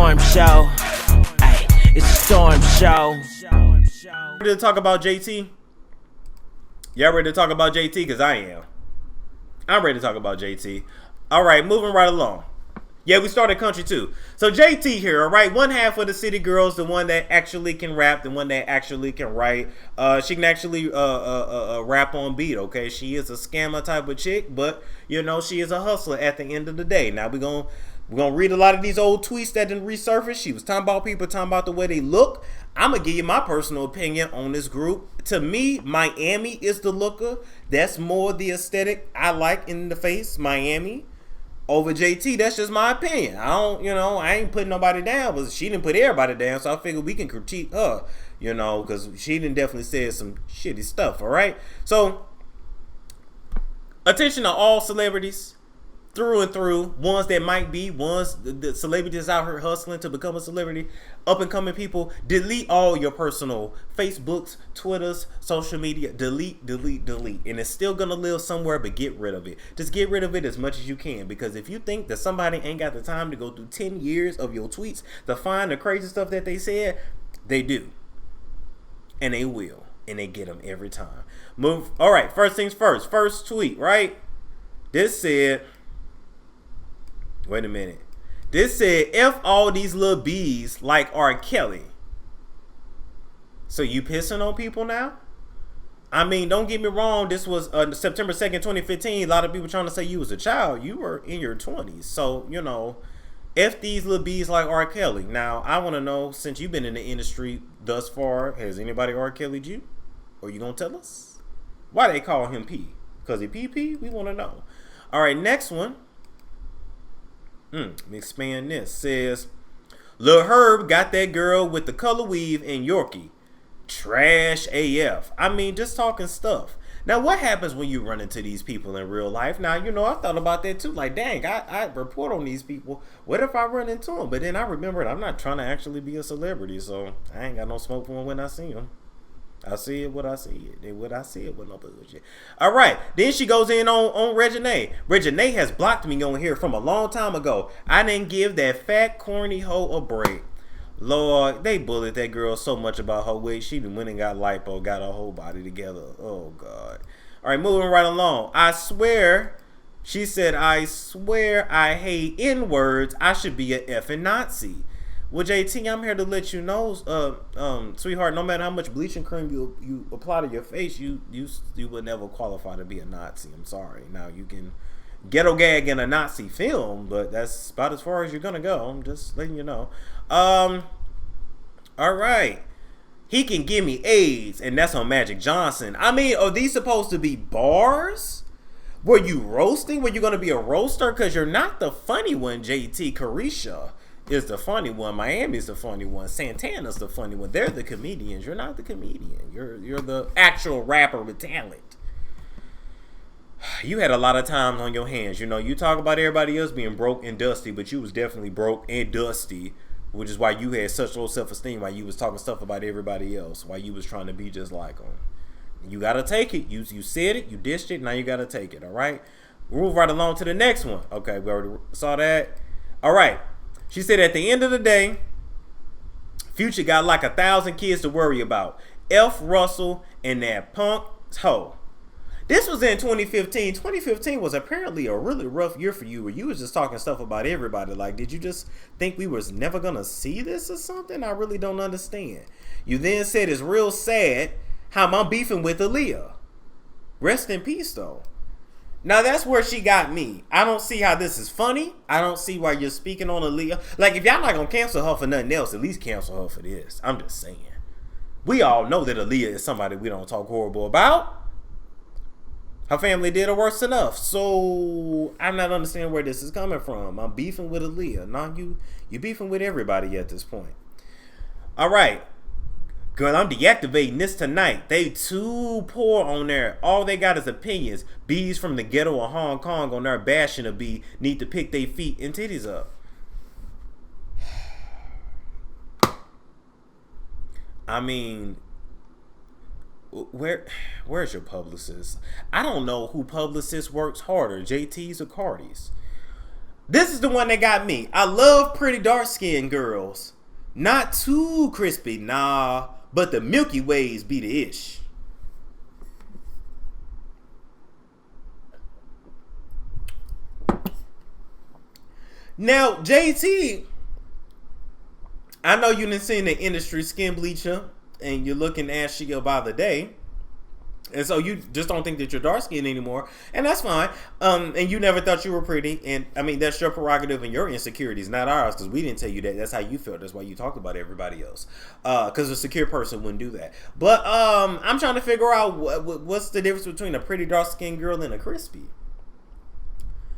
storm show. Ay, it's a storm show. Ready to talk about JT? Y'all ready to talk about JT? Because I am. I'm ready to talk about JT. All right, moving right along. Yeah, we started country too. So JT here, all right? One half of the city girls, the one that actually can rap, the one that actually can write. She can actually rap on beat, okay? She is a scammer type of chick, but, you know, she is a hustler at the end of the day. Now, we're gonna read a lot of these old tweets that didn't resurface. She was talking about people, talking about the way they look. I'm going to give you my personal opinion on this group. To me, Miami is the looker. That's more the aesthetic I like in the face, Miami. Over JT, that's just my opinion. I ain't putting nobody down, but she didn't put everybody down, so I figured we can critique her, because she didn't definitely say some shitty stuff, all right? So, attention to all celebrities, through and through, ones that might be, ones, the celebrities out here hustling to become a celebrity, up and coming people, delete all your personal Facebooks, Twitters, social media, delete, and it's still gonna live somewhere, but get rid of it. Just get rid of it as much as you can, because if you think that somebody ain't got the time to go through 10 years of your tweets to find the crazy stuff that they said, they do, and they will, and they get them every time. All right, first things first, first tweet, right? This said, wait a minute. This said, F all these little bees like R. Kelly. So you pissing on people now? I mean, don't get me wrong. This was September 2nd, 2015. A lot of people trying to say you was a child. You were in your 20s. So, F these little bees like R. Kelly. Now, I want to know, since you've been in the industry thus far, has anybody R. Kelly'd you? Or you going to tell us? Why they call him P? Because he PP? We want to know. All right, next one. Let me expand this. Says, Lil Herb got that girl with the color weave and Yorkie. Trash AF. I mean, just talking stuff. Now, what happens when you run into these people in real life? Now, I thought about that too. Like, dang, I report on these people. What if I run into them? But then I remembered I'm not trying to actually be a celebrity, so I ain't got no smoke for them when I see them. I see it what I see it. Then what I see it with no bullshit. All right. Then she goes in on Reginae. Reginae has blocked me on here from a long time ago. I didn't give that fat, corny hoe a break. Lord, they bullied that girl so much about her weight. She went and got lipo, got her whole body together. Oh, God. All right, moving right along. I swear, she said, I swear I hate N-words. I should be a effing Nazi. Well, JT, I'm here to let you know, sweetheart, no matter how much bleaching cream you apply to your face, you would never qualify to be a Nazi. I'm sorry. Now, you can ghetto gag in a Nazi film, but that's about as far as you're going to go. I'm just letting you know. All right. He can give me AIDS, and that's on Magic Johnson. I mean, are these supposed to be bars? Were you roasting? Were you going to be a roaster? Because you're not the funny one, JT. Carisha is the funny one. Miami's the funny one. Santana's the funny one. They're the comedians. You're not the comedian. You're the actual rapper with talent. You had a lot of time on your hands. You talk about everybody else being broke and dusty, but you was definitely broke and dusty, which is why you had such low self-esteem, why you was talking stuff about everybody else, why you was trying to be just like them. You got to take it. You said it. You dished it. Now you got to take it. All right? We'll move right along to the next one. Okay, we already saw that. All right. She said, at the end of the day, Future got like 1,000 kids to worry about. F. Russell and that punk hoe. This was in 2015. 2015 was apparently a really rough year for you, where you was just talking stuff about everybody. Like, did you just think we was never going to see this or something? I really don't understand. You then said it's real sad how I'm beefing with Aaliyah. Rest in peace, though. Now, that's where she got me. I don't see how this is funny. I don't see why you're speaking on Aaliyah. Like, if y'all not going to cancel her for nothing else, at least cancel her for this. I'm just saying. We all know that Aaliyah is somebody we don't talk horrible about. Her family did her worse enough. So, I'm not understanding where this is coming from. I'm beefing with Aaliyah. Now, you beefing with everybody at this point. All right. Girl, I'm deactivating this tonight. They too poor on there. All they got is opinions. Bees from the ghetto of Hong Kong on there bashing a bee need to pick their feet and titties up. I mean, where's your publicist? I don't know who publicist works harder, JT's or Cardi's. This is the one that got me. I love pretty dark-skinned girls. Not too crispy, nah. But the Milky Ways be the ish. Now, JT, I know you done seen the industry skin bleacher and you're looking ashy by the day. And so you just don't think that you're dark skinned anymore. And that's fine. And you never thought you were pretty. And I mean, that's your prerogative and your insecurities, not ours, because we didn't tell you that. That's how you felt. That's why you talked about everybody else. Because a secure person wouldn't do that. But I'm trying to figure out what's the difference between a pretty dark skinned girl and a crispy.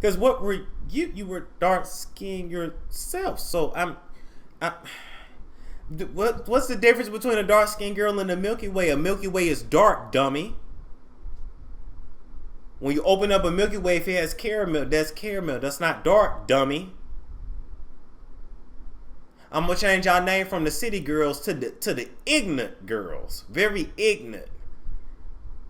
Because what were you were dark skinned yourself. So what's the difference between a dark skinned girl and a Milky Way? A Milky Way is dark, dummy. When you open up a Milky Way, if it has caramel, that's caramel. That's not dark, dummy. I'm gonna change our name from the city girls to the ignorant girls. Very ignorant.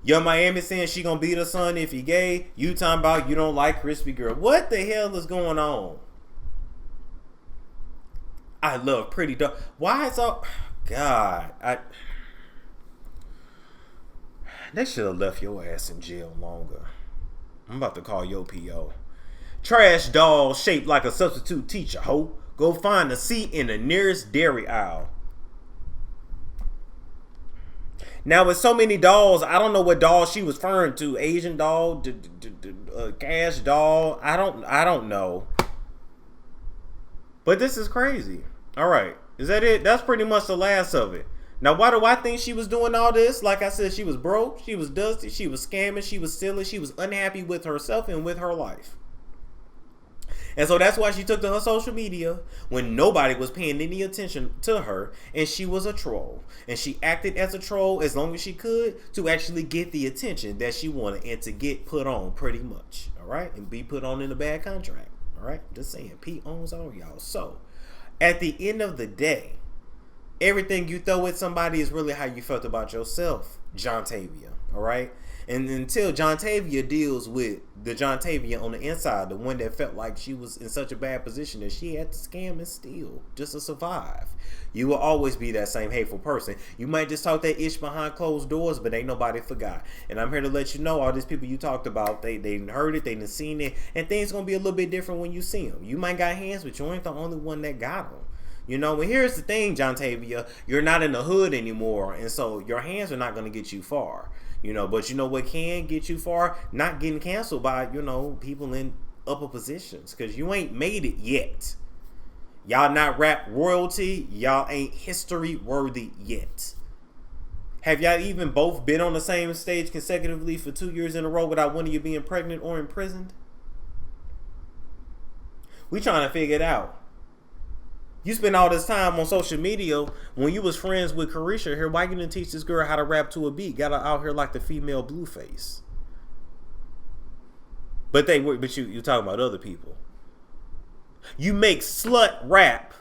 Your Miami saying she gonna beat her son if he gay. You talking about you don't like crispy girl. What the hell is going on? I love pretty dark. Why is all God? They should have left your ass in jail longer. I'm about to call your PO. Trash doll shaped like a substitute teacher, ho. Go find a seat in the nearest dairy aisle. Now with so many dolls, I don't know what doll she was referring to. Asian doll, cash doll. I don't know. But this is crazy. All right. Is that it? That's pretty much the last of it. Now, why do I think she was doing all this? Like I said, she was broke. She was dusty. She was scamming. She was stealing. She was unhappy with herself and with her life. And so that's why she took to her social media when nobody was paying any attention to her. And she was a troll. And she acted as a troll as long as she could to actually get the attention that she wanted and to get put on pretty much. All right. And be put on in a bad contract. All right. Just saying. Pete owns all y'all. So at the end of the day, everything you throw at somebody is really how you felt about yourself, John Tavia. All right. And until John Tavia deals with the John Tavia on the inside, the one that felt like she was in such a bad position that she had to scam and steal just to survive, you will always be that same hateful person. You might just talk that ish behind closed doors, but ain't nobody forgot. And I'm here to let you know, all these people you talked about, they heard it, they done seen it, and things gonna be a little bit different when you see them. You might got hands, but you ain't the only one that got them. You know, and here's the thing, John Tavia, you're not in the hood anymore, and so your hands are not going to get you far. You know, but you know what can get you far? Not getting canceled by, you know, people in upper positions, because you ain't made it yet. Y'all not rap royalty. Y'all ain't history worthy yet. Have y'all even both been on the same stage consecutively for 2 years in a row without one of you being pregnant or imprisoned? We trying to figure it out. You spend all this time on social media when you was friends with Carisha here. Why you didn't teach this girl how to rap to a beat? Got her out here like the female Blueface. But you talking about other people. You make slut rap,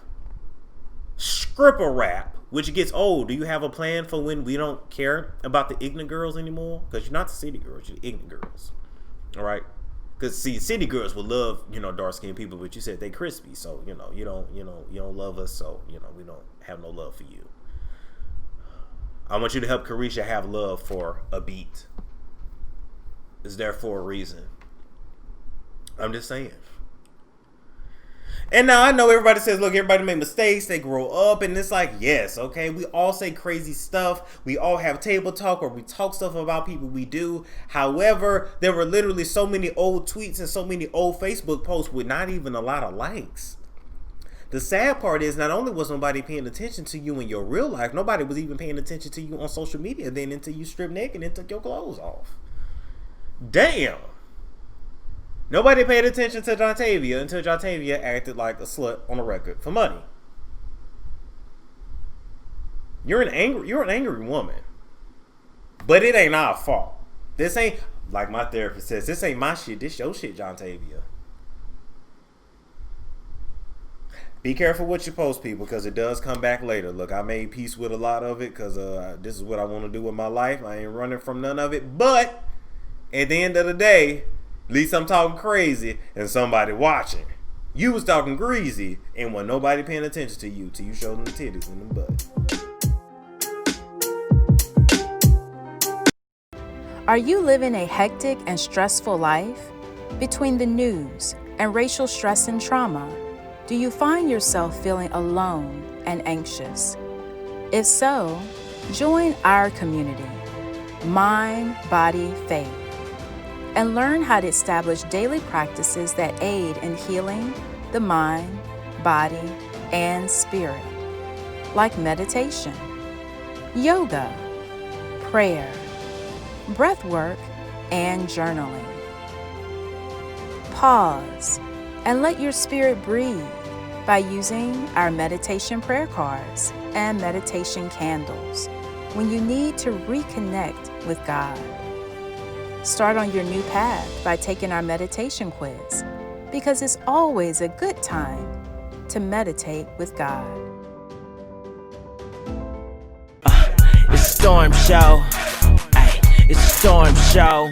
stripper rap, which gets old. Do you have a plan for when we don't care about the ignorant girls anymore? Because you're not the city girls, you're the ignorant girls. All right. Because see, city girls would love, you know, dark skinned people, but you said they crispy, so you know, you don't love us, so you know, we don't have no love for you. I want you to help Carisha have love for a beat. It's there for a reason. I'm just saying. And now I know everybody says, look, everybody make mistakes, they grow up, and it's like, yes, okay, we all say crazy stuff, we all have table talk, or we talk stuff about people we do. However, there were literally so many old tweets and so many old Facebook posts with not even a lot of likes. The sad part is, not only was nobody paying attention to you in your real life, nobody was even paying attention to you on social media then until you stripped naked and took your clothes off. Damn. Nobody paid attention to Jontavia until Jontavia acted like a slut on a record for money. You're an angry woman. But it ain't our fault. This ain't, like my therapist says, this ain't my shit, this your shit, Jontavia. Be careful what you post, people, because it does come back later. Look, I made peace with a lot of it because this is what I want to do with my life. I ain't running from none of it. But at the end of the day, at least I'm talking crazy and somebody watching. You was talking greasy and wasn't nobody paying attention to you till you showed them the titties and the butt. Are you living a hectic and stressful life? Between the news and racial stress and trauma, do you find yourself feeling alone and anxious? If so, join our community, Mind, Body, Faith, and learn how to establish daily practices that aid in healing the mind, body, and spirit, like meditation, yoga, prayer, breath work, and journaling. Pause and let your spirit breathe by using our meditation prayer cards and meditation candles when you need to reconnect with God. Start on your new path by taking our meditation quiz, because it's always a good time to meditate with God. It's a storm show. Ay, it's a storm show.